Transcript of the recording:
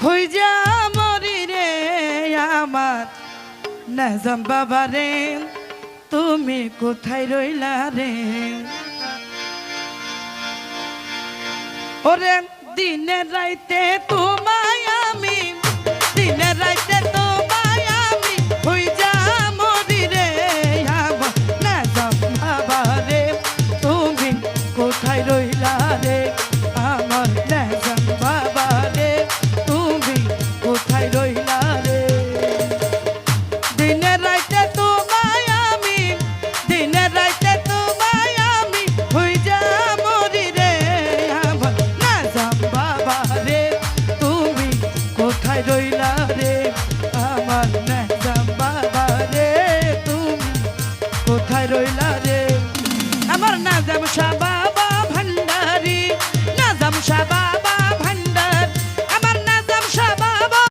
খুঁজা মরি রে আমার নাজাম বাবা রে, তুমি কোথায় রইলা রে? ওরে দিনে রাইতে তোমার